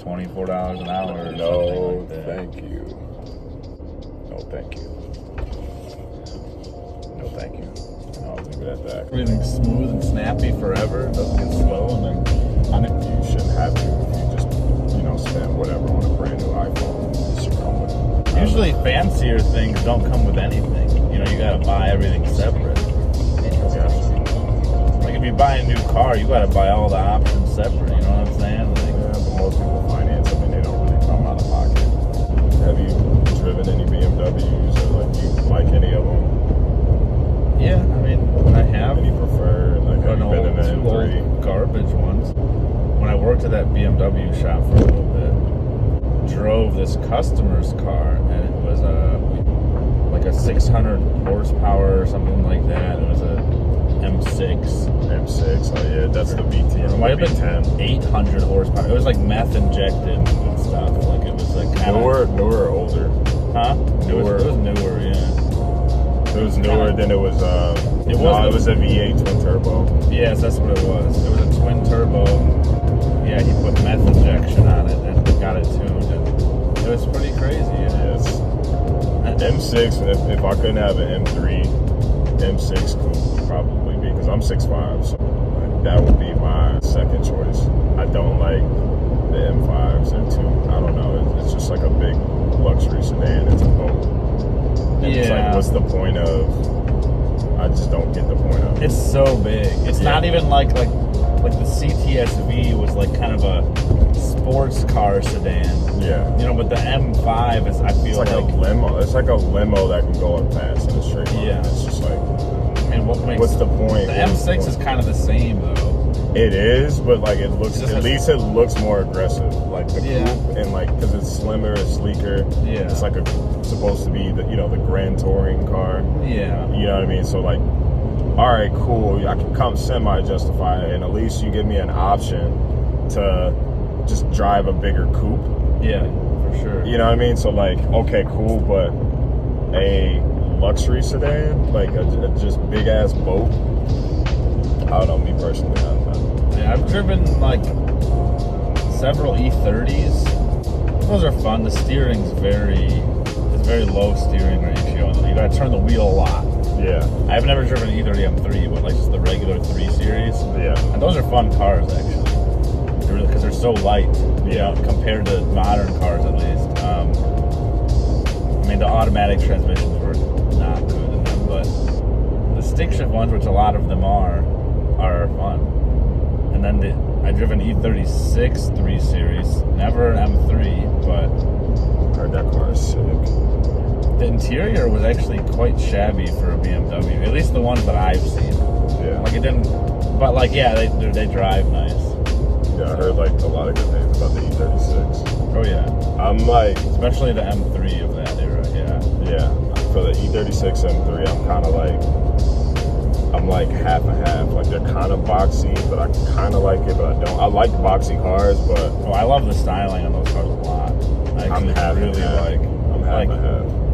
$24 an hour or No, something like that. thank you. No, thank you. No, thank you. And I'll leave it at that. Everything's smooth and snappy forever. It doesn't get slow, and then On it, you shouldn't have to if you just, spend whatever on a brand new iPhone. It should come with it. usually fancier things don't come with anything. You gotta buy everything separate. Like if you buy a new car, you gotta buy all the options separate. You know what I'm saying? Like, Yeah, but most people finance them and they don't really come out of pocket. Have you driven any BMWs or do you like any of them? yeah, I mean, I have. Any preferred? Like, have you been in an two M3? old garbage ones. When I worked at that BMW shop for a little bit, drove this customer's car, and it was like a 600 horsepower or something like that. It was a M6. M6, oh yeah, that's the VT. It might have been 800 horsepower. It was like meth injected and stuff. Like it was like kind newer or older? Huh? Newer. It was newer, yeah. It was newer than it was. It was a V8 twin turbo. Yes, that's what it was. It was a twin turbo. Yeah, he put meth injection on it and got it tuned, and it was pretty crazy. Yeah. Yes. M6. If I couldn't have an M3, M6 could probably be, because I'm 6'5", so that would be my second choice. I don't like the M5s. They're too. I don't know. It's just like a big luxury sedan. It's a boat. And it's like, what's the point of? I just don't get the point of it. It's so big. It's not even like the CTS-V was like kind of a sports car sedan. Yeah. But the M5 is, I feel like a limo. It's like a limo that can go up fast in a straight line. Yeah. It's just like, I mean, what's the point? The M6 is kind of the same though. It is, but like it looks, at least it looks more aggressive. Like the coupe, and like because it's slimmer, it's sleeker. Yeah. It's like supposed to be the the grand touring car. Yeah. You know what I mean? So like, all right, cool. I can come semi-justify it, and at least you give me an option to just drive a bigger coupe. Yeah, for sure. You know what I mean? So like, okay, cool, but a luxury sedan, like a just big ass boat. I don't know, me personally, I don't know. Yeah, I've driven like several E30s. Those are fun. The steering's very low steering ratio, and you gotta turn the wheel a lot. Yeah. I've never driven an E30 M3, but like just the regular 3 Series. Yeah. And those are fun cars actually, because they're so light. Compared to modern cars at least. I mean, the automatic transmissions were not good in them, but the stick shift ones, which a lot of them are fun. And then I drove an E36 3 Series, never an M3, but heard that car is sick. the interior was actually quite shabby for a BMW, at least the ones that I've seen. Yeah. Like it didn't, but like they drive nice. Yeah, I heard like a lot of good things about the E36. Oh yeah. I'm like, especially the M3 of that era. Yeah. For the E36 M3, I'm like half and half. Like they're kind of boxy, but I kind of like it, but I don't. I like boxy cars, but I love the styling on those cars a lot. I'm half and half.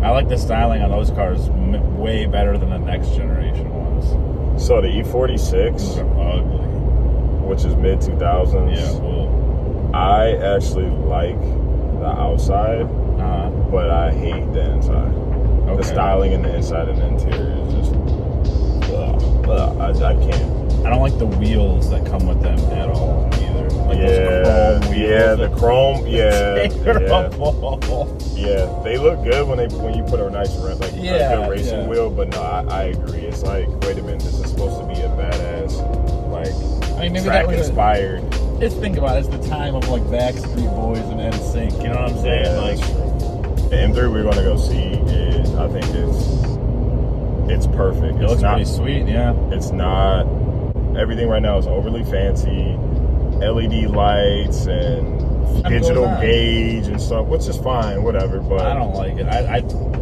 I like the styling on those cars way better than the next generation ones. So the E46, those are ugly, which is mid 2000s. Yeah, cool. I actually like the outside, but I hate the inside. Okay. The styling in the inside and the interior is just, I can't. I don't like the wheels that come with them at all either. Like those chrome wheels. Yeah, the chrome. Yeah, they look good when you put a nice a good racing wheel. But no, I agree. It's like, wait a minute, this is supposed to be a badass, maybe track inspired. Just think about it. It's the time of like Backstreet Boys and NSYNC. You know what I'm saying? Yeah, the M3 we're gonna go see is, I think it's perfect. It looks pretty sweet. Yeah. It's not. Everything right now is overly fancy. LED lights and digital gauge and stuff, which is fine, whatever. But I don't like it.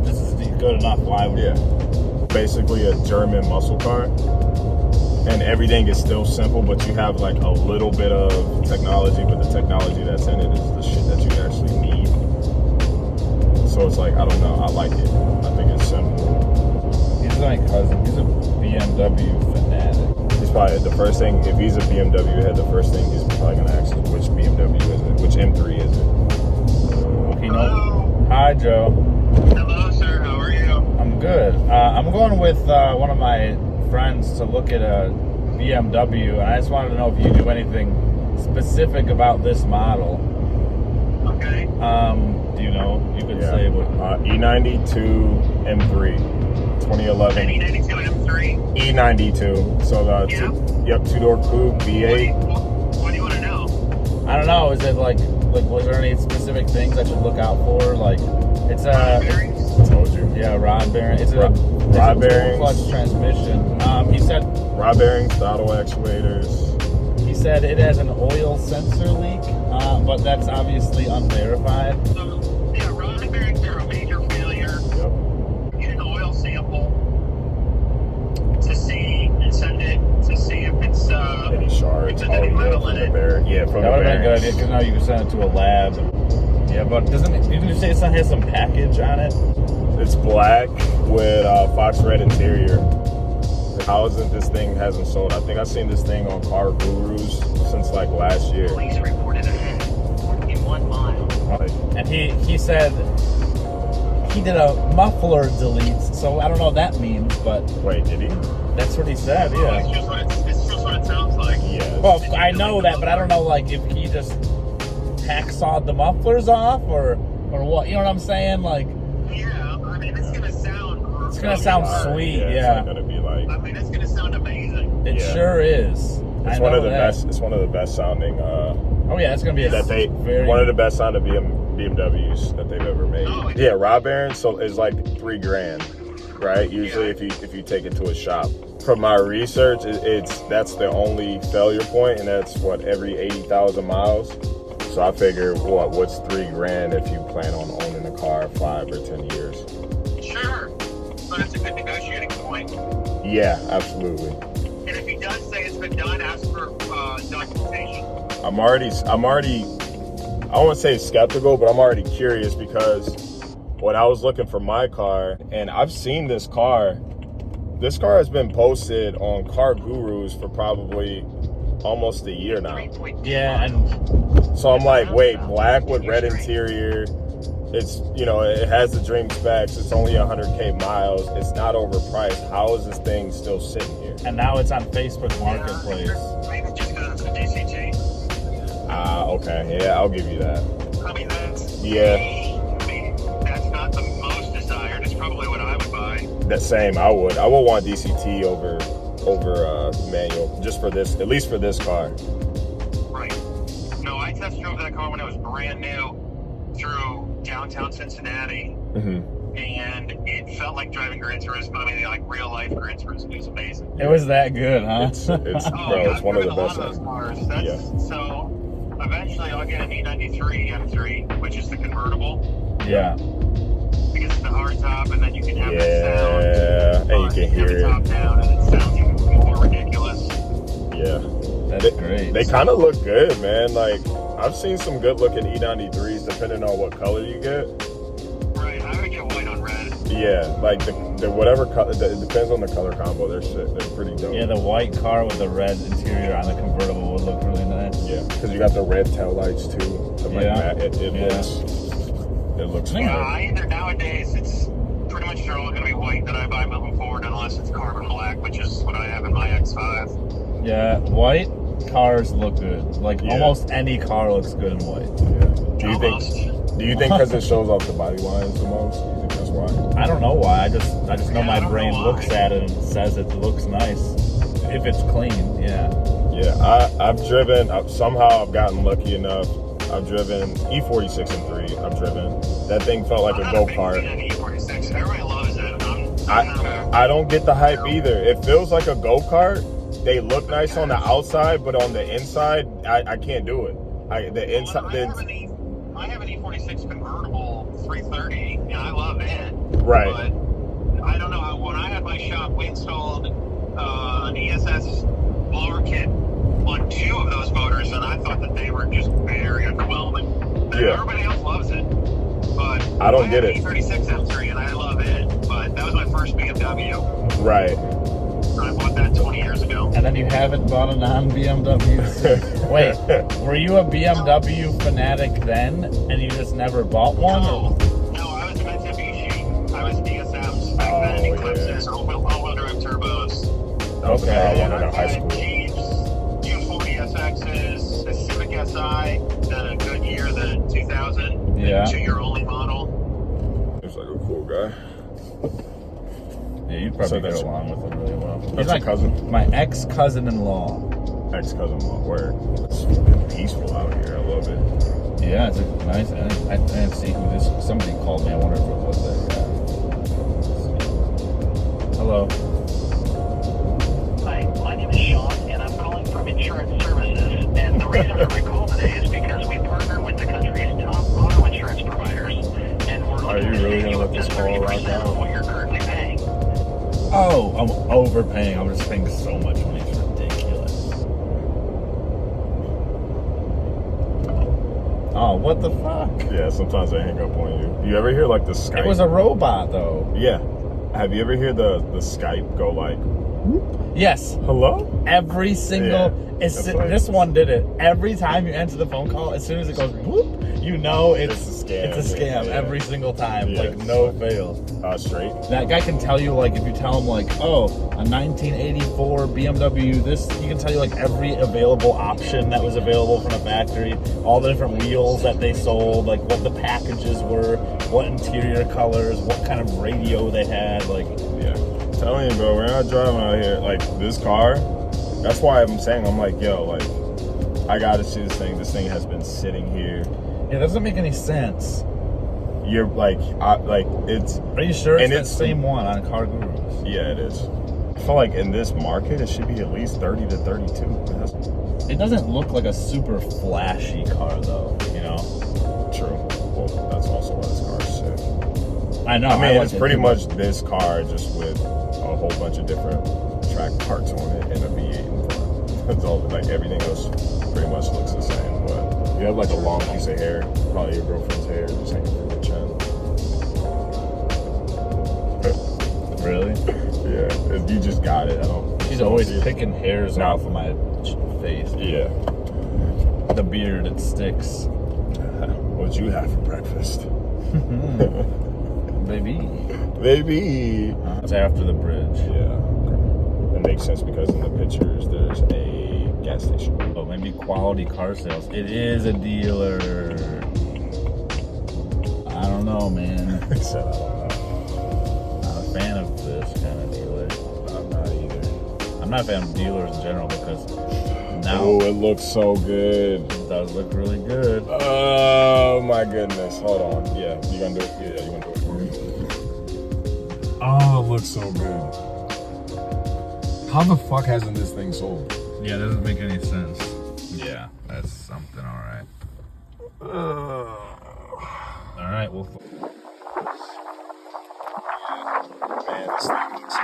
This is good enough. Why would basically a German muscle car, and everything is still simple, but you have like a little bit of technology, but the technology that's in it is the shit that you actually need. So it's like, I don't know. I like it. I think it's simple. He's my cousin. He's a BMW fanatic. He's probably the first thing, if he's a BMW head, the first thing he's probably going to ask is which BMW is it? Which M3 is it? Hi, Joe. Hello, sir. How are you? I'm good. I'm going with one of my friends to look at a BMW, and I just wanted to know if you knew anything specific about this model. Okay. Do you know? You could say what? E92 M3, 2011. E92 M3. E92. So two-door coupe, V8. What do you want to know? I don't know. Is it like was there any specific things I should look out for? Like, it's a Bearings? I told you. rod bearing. It's a Rod bearings. clutch transmission. He said Rod bearings, throttle actuators. he said it has an oil sensor leak, but that's obviously unverified. So, rod bearings are a major failure. Yep. Get an oil sample to see and send it to see if it's Any shards. if there's any metal in it. Yeah, from That the would have been a good bearings. idea because now you can send it to a lab. Yeah, but didn't you say it has some package on it? It's black with fox red interior. How isn't this thing hasn't sold? I think I've seen this thing on Car Gurus since like last year. Police reported ahead in 1 mile. And he said he did a muffler delete, so I don't know what that means, but Wait, did he? that's what he said. It's Yeah. just what it sounds like. Yeah. Well, I know that, but I don't know like if he just hacksawed the mufflers off or what. You know what I'm saying? Like, Yeah, I mean, it's gonna sound. it's gonna sound sweet. Yeah, It's not gonna be like. I mean, it's gonna sound amazing. it Yeah. sure is. It's I one know of the that. best. It's one of the best sounding. Oh yeah, it's gonna be a very One of the best sounding BMWs that they've ever made. Oh, Yeah, rod bearings so is like $3,000, right? Usually, Yeah. if you take it to a shop. From my research, that's the only failure point, and that's what every 80,000 miles. So I figure, what's $3,000 if you plan on owning a car 5 or 10 years? Sure, but it's a good negotiating point. Yeah, absolutely. And if he does say it's been done, ask for documentation. I'm already, I won't say skeptical, but I'm already curious because when I was looking for my car, and I've seen this car has been posted on Car Gurus for probably almost a year now. 3.2 yeah, and So I'm like, wait, black with red interior. It's, it has the dream specs. It's only 100K miles. It's not overpriced. How is this thing still sitting here? and now it's on Facebook Marketplace. Maybe just because it's a DCT. Okay. Yeah, I'll give you that. I mean, that's that's not the most desired. It's probably what I would buy. That same, I would want DCT over manual, just for this, at least for this car. Right. No, I test drove that car when it was brand new through downtown Cincinnati, and it felt like driving Gran Turismo. I mean, like real life Gran Turismo. It was amazing. It was that good, huh? It's Oh, bro, yeah, it's one of the I've driven best. a lot of those cars. Yeah. So eventually I'll get an E93 M3, which is the convertible, Yeah. because it's the hard top, and then you can have that sound. Yeah, and you can hear have the it. top down, and it sounds even more ridiculous. Yeah. That's great. They kind of look good, man. Like, I've seen some good looking E93s depending on what color you get. Right, I would get white on red. Yeah, like the whatever color, it depends on the color combo. They're pretty dope. Yeah, the white car with the red interior on the convertible would look really nice. Yeah, because you got the red tail lights too. To like Yeah. it looks Yeah. fine. Either nowadays, it's pretty much they're all going to be white that I buy moving forward, unless it's carbon black, which is what I have in my X5. Yeah, white cars look good. Like Yeah. almost any car looks good in white. Yeah. Do Almost. you think because it shows off the body lines the most? Do you think that's why? I don't know why. I just know Yeah, my I don't brain know why. looks at it and says it looks nice if it's clean. Yeah. Yeah, I've driven. Somehow I've gotten lucky enough. I've driven E46 M3. I've driven. That thing felt like a go-kart. E46. Everybody loves it. I don't get the hype either. It feels like a go-kart. They look nice on the outside, but on the inside, I can't do it. I have an E46 convertible 330, and I love it. Right. But I don't know. When I had my shop, we installed an ESS blower kit on 2 of those motors, and I thought that they were just very underwhelming. Yeah. Everybody else loves it, but I don't get it. E36 M3, and I love it. But that was my first BMW. Right. I bought that 20 years ago. And then you haven't bought a non-BMW. Wait, were you a BMW fanatic then, and you just never bought one? No, I I was DSMs back then. Eclipses, all-wheel drive turbos. That was the car I wanted in I've high had school. Jeeps, U40SXs, a Civic Si, the Goodyear, the 2000, Yeah. 2-year only model. He's like a cool guy. Yeah, you'd probably So get that's- along with him really well. That's your cousin? My ex-cousin-in-law. Ex-cousin-in-law. Where it's fucking peaceful out here. I love it. Yeah, it's nice. I didn't see who this. Somebody called me. I wonder if it was that guy. Hello. Hi, my name is Sean, and I'm calling from Insurance Services. And the reason for my call today is because we partner with the country's top auto insurance providers, and we're Are you looking to really save gonna you let up to this call 30% rock of out? what you're currently paying. Oh, I'm overpaying. I'm just paying so much money. It's ridiculous. Oh, what the fuck? Yeah, sometimes they hang up on you. You ever hear like the Skype? It was a robot, though. Yeah. Have you ever hear the Skype go like, Yes. hello? Every single. Yeah. That's like- This one did it. Every time you answer the phone call, as soon as it goes whoop, you know it's It's a scam. It's a scam Yeah. every single time. Yeah. Like no fail. Straight? That guy can tell you, like, if you tell him, like, oh, a 1984 BMW, this, he can tell you, like, every available option that was available from the factory, all the different wheels that they sold, like, what the packages were, what interior colors, what kind of radio they had, like, Yeah. I'm telling you, bro, we're not driving out here. Like, this car, that's why I'm saying, I'm like, yo, like, I gotta see this thing. This thing has been sitting here. it doesn't make any sense. You're like, it's, Are you sure it's And that it's- same one on Car Gurus? yeah, it is. I feel like in this market, it should be at least 30 to 32. It doesn't look like a super flashy car, though, you know? True. Well, that's also why this car is sick. I know. I mean, like it's it pretty too. much this car just with a whole bunch of different track parts on it and a V8 in front. That's all. Like everything else pretty much looks the same. But you have like a long piece of hair, probably your girlfriend's hair, just hanging from your chin. Really? Yeah, you just got it. I don't. She's don't always see it. picking hairs No. off of my face. Yeah. The beard, it sticks. What'd you have for breakfast? Baby. Baby. It's after the bridge. Yeah. That makes sense because in the pictures there's a gas station. Oh, maybe Quality Car Sales. It is a dealer. I don't know, man. I said I don't know. Not a fan of this kind of dealer. I'm not either. I'm not a fan of dealers in general because now Oh, it looks so good. it does look really good. Oh my goodness. Hold on. Yeah, you gonna do it? Yeah, you gonna do it for me. Oh, it looks so good. How the fuck hasn't this thing sold? Yeah, it doesn't make any sense. Yeah, that's something, alright. Alright, well. Man, this thing looks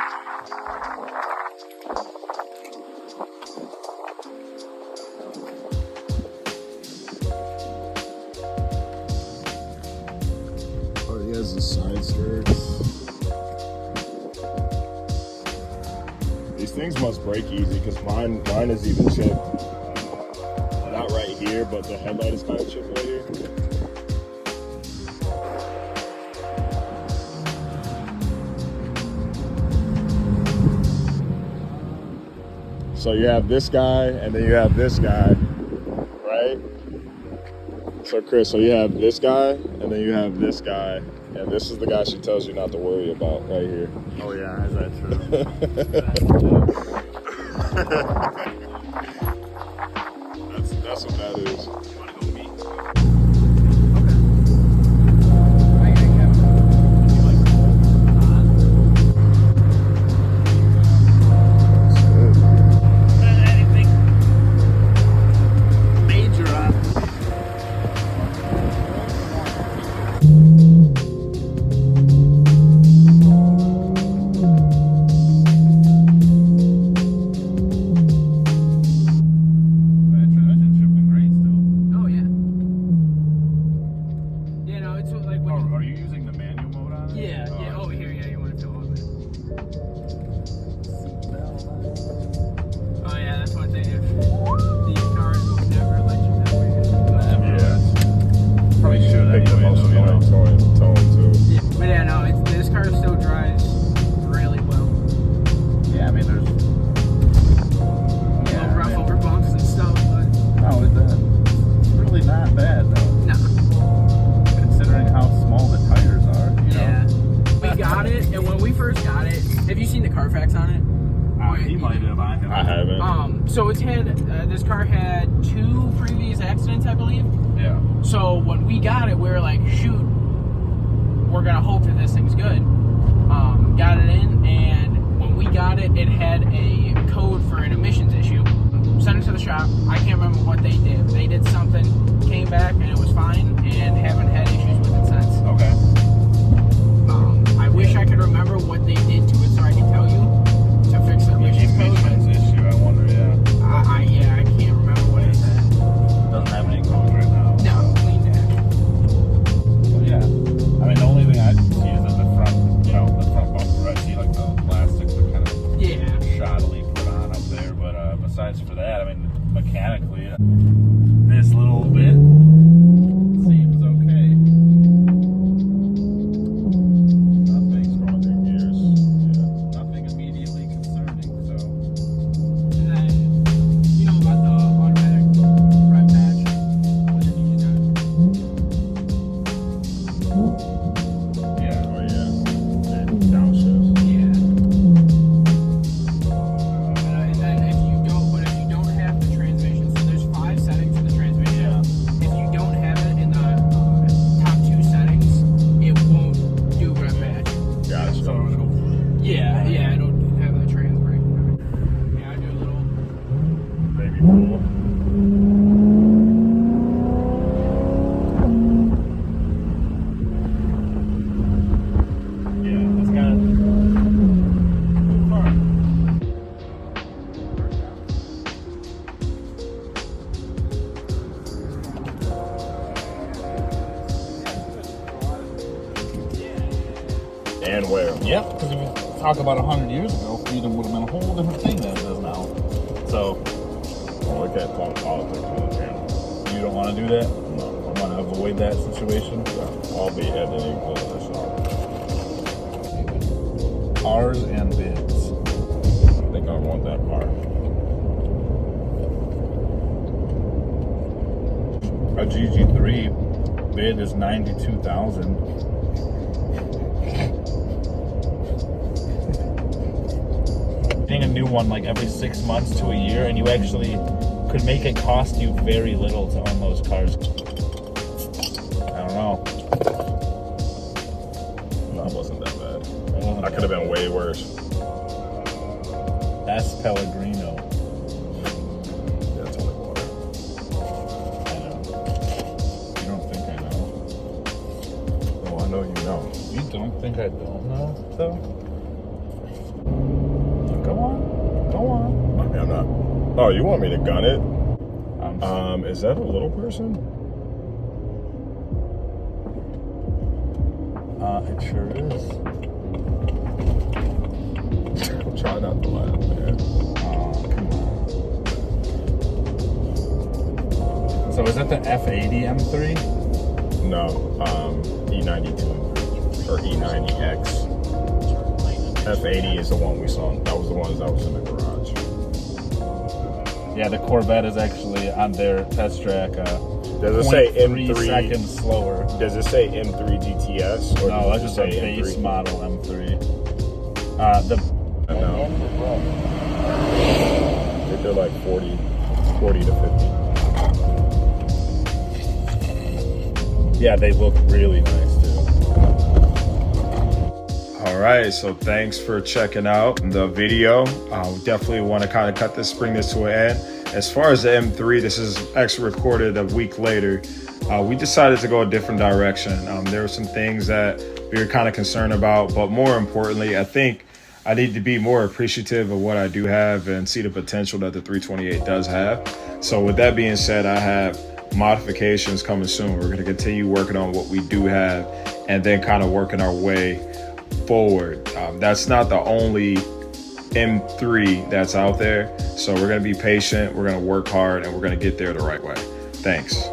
Oh, he has the side skirts. These things must break easy because mine is even chipped. Not right here, but the headlight is kind of chipped right here. So you have this guy, and then you have this guy, right? So Chris, so you have this guy, and then you have this guy, and this is the guy she tells you not to worry about right here. Oh, yeah, is that true? That's what that is. Major on. Oh yeah. Yeah, no, it's like when you, Are you using the manual mode on it? yeah, yeah. Oh, here, yeah. You want to feel all of it. Oh yeah, that's one thing. If these cars will never let you have way. Yeah. Probably should Pick the anyway, most though, you know. annoying tone too. Yeah, but yeah, no, this car is He might have. I haven't. So it's had this car had 2 previous accidents, I believe. Yeah. So when we got it, we were like, shoot, we're gonna hope that this thing's good. Got it in, and when we got it, it had a code for an emissions issue. Sent it to the shop. I can't remember what they did. They did something, came back, and it was fine, and haven't had issues with it since. Okay. I wish I could remember what they did to it so I could tell you to fix the emissions code. Issue, I wonder, yeah. I can't remember what it said. Doesn't have any codes right now. No, clean that. Well, yeah. I mean, the only thing I see is that the front, you know, the front bumper, I see like the plastics are kind of shoddily put on up there. But besides for that, I mean, mechanically, this little bit seems okay. Nothing's wrong with your gears. Yeah. Nothing immediately concerning, so. And then, you know about the automatic red patch? What did you do? Yeah. Oh yeah. And downshifts. Yeah. And then if you don't have the transmission, so there's 5 settings in the transmission. Yeah. If you don't have it in the top 2 settings, it won't do red patch. Gotcha. So it'll go. Yeah, I don't have the trans brake. Yeah, I do a little. Baby pool. Yeah, it's got cool car. And where? Yeah, because if you talk about 100 years ago, freedom would have been a whole different thing than it is now. So, Oh, we can't talk politics on the channel. you don't want to do that? No. You want to avoid that situation? Yeah. I'll be editing all of this out. Cars and bids. I think I want that part. A GG3 bid is $92,000. Getting a new one like every 6 months to a year, and you actually could make it cost you very little to own those cars. I don't know. No, it wasn't that bad. I could have been way worse. S. Pellegrino. Yeah, it's only water. I know. You don't think I know? Oh, I know you know. You don't think I don't know, though? Go on. Go on. I mean, I'm not. Oh, you want me to gun it? I'm Is that a little person? it sure is. Try not to laugh, man. Oh, come on. So is that the F80 M3? No, E92 or E90X. F80 is the one we saw. That was the ones that was in the garage. Yeah, the Corvette is actually on their test track. Does it say 0.3 M3? seconds slower. Does it say M3 GTS? Or No, does that's it just a say base M3? model M3. I know. I think they're like 40 to 50. Yeah, they look really nice too. All right, so thanks for checking out the video. We definitely want to bring this to an end. As far as the M3, this is actually recorded a week later. We decided to go a different direction. There were some things that we were kind of concerned about, but more importantly, I think I need to be more appreciative of what I do have and see the potential that the 328 does have. So with that being said, I have modifications coming soon. We're going to continue working on what we do have and then kind of working our way forward. That's not the only M3 that's out there. So we're going to be patient. We're going to work hard and we're going to get there the right way. Thanks.